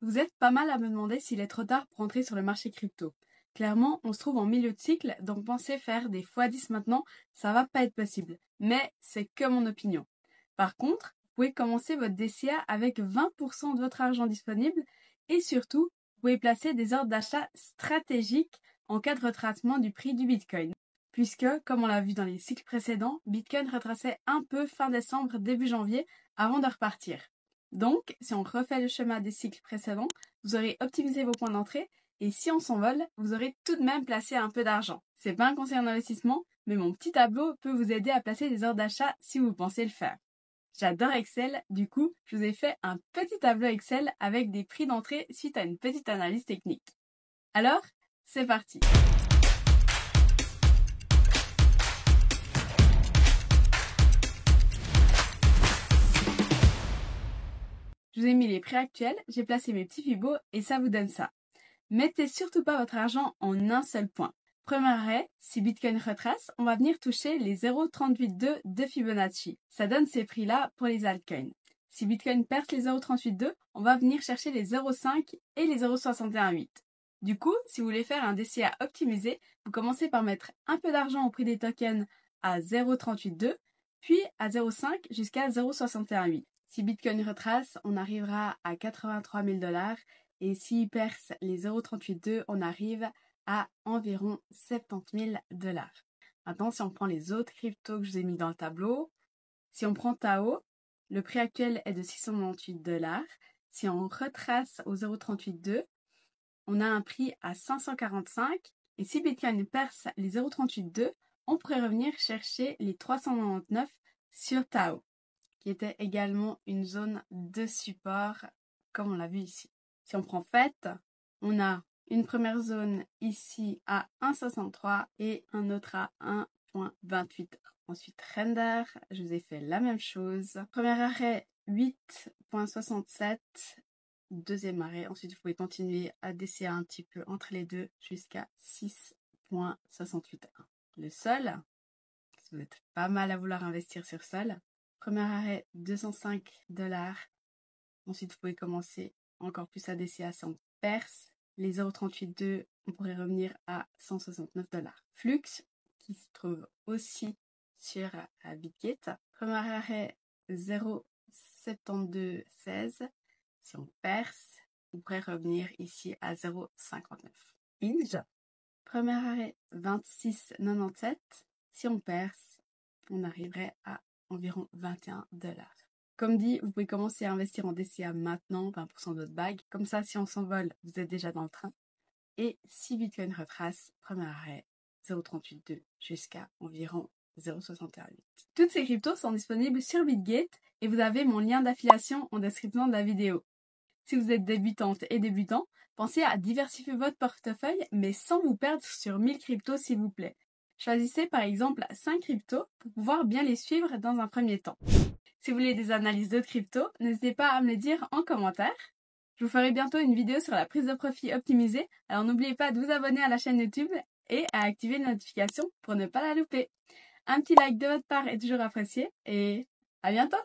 Vous êtes pas mal à me demander s'il est trop tard pour entrer sur le marché crypto. Clairement, on se trouve en milieu de cycle, donc penser faire des x10 maintenant, ça va pas être possible. Mais c'est que mon opinion. Par contre, vous pouvez commencer votre DCA avec 20% de votre argent disponible et surtout, vous pouvez placer des ordres d'achat stratégiques en cas de retracement du prix du Bitcoin. Puisque, comme on l'a vu dans les cycles précédents, Bitcoin retraçait un peu fin décembre, début janvier, avant de repartir. Donc, si on refait le schéma des cycles précédents, vous aurez optimisé vos points d'entrée et si on s'envole, vous aurez tout de même placé un peu d'argent. C'est pas un conseil en investissement, mais mon petit tableau peut vous aider à placer des ordres d'achat si vous pensez le faire. J'adore Excel, du coup, je vous ai fait un petit tableau Excel avec des prix d'entrée suite à une petite analyse technique. Alors, c'est parti! Je vous ai mis les prix actuels, j'ai placé mes petits Fibos et ça vous donne ça. Mettez surtout pas votre argent en un seul point. Premier arrêt, si Bitcoin retrace, on va venir toucher les 0,382 de Fibonacci. Ça donne ces prix-là pour les altcoins. Si Bitcoin perd les 0,382, on va venir chercher les 0,5 et les 0,618. Du coup, si vous voulez faire un DCA optimisé, vous commencez par mettre un peu d'argent au prix des tokens à 0,382, puis à 0,5 jusqu'à 0,618. Si Bitcoin retrace, on arrivera à 83 000 $. Et s'il perce les 0,382, on arrive à environ 70 000 $. Maintenant, si on prend les autres cryptos que je vous ai mis dans le tableau, si on prend Tao, le prix actuel est de 698 $. Si on retrace au 0,382, on a un prix à 545. Et si Bitcoin perce les 0,382, on pourrait revenir chercher les 399 sur Tao, qui était également une zone de support, comme on l'a vu ici. Si on prend FET, on a une première zone ici à 1,63 et un autre à 1,28. Ensuite, Render, je vous ai fait la même chose. Premier arrêt, 8,67. Deuxième arrêt. Ensuite, vous pouvez continuer à DCA un petit peu entre les deux jusqu'à 6,681. Le Sol, si vous êtes pas mal à vouloir investir sur Sol. Premier arrêt, 205 $. Ensuite, vous pouvez commencer encore plus à DCA si on perce les 0,382, on pourrait revenir à 169 $. Flux, qui se trouve aussi sur Bitgate. Premier arrêt, 0,7216. Si on perce, on pourrait revenir ici à 0,59. Inge, premier arrêt, 26,97. Si on perce, on arriverait à environ 21 $. Comme dit, vous pouvez commencer à investir en DCA maintenant, 20% de votre bague. Comme ça, si on s'envole, vous êtes déjà dans le train. Et si Bitcoin retrace, premier arrêt, 0,382 jusqu'à environ 0,618. Toutes ces cryptos sont disponibles sur Bitgate et vous avez mon lien d'affiliation en description de la vidéo. Si vous êtes débutante et débutant, pensez à diversifier votre portefeuille, mais sans vous perdre sur 1000 cryptos s'il vous plaît. Choisissez par exemple 5 cryptos pour pouvoir bien les suivre dans un premier temps. Si vous voulez des analyses d'autres cryptos, n'hésitez pas à me le dire en commentaire. Je vous ferai bientôt une vidéo sur la prise de profit optimisée, alors n'oubliez pas de vous abonner à la chaîne YouTube et à activer les notifications pour ne pas la louper. Un petit like de votre part est toujours apprécié et à bientôt!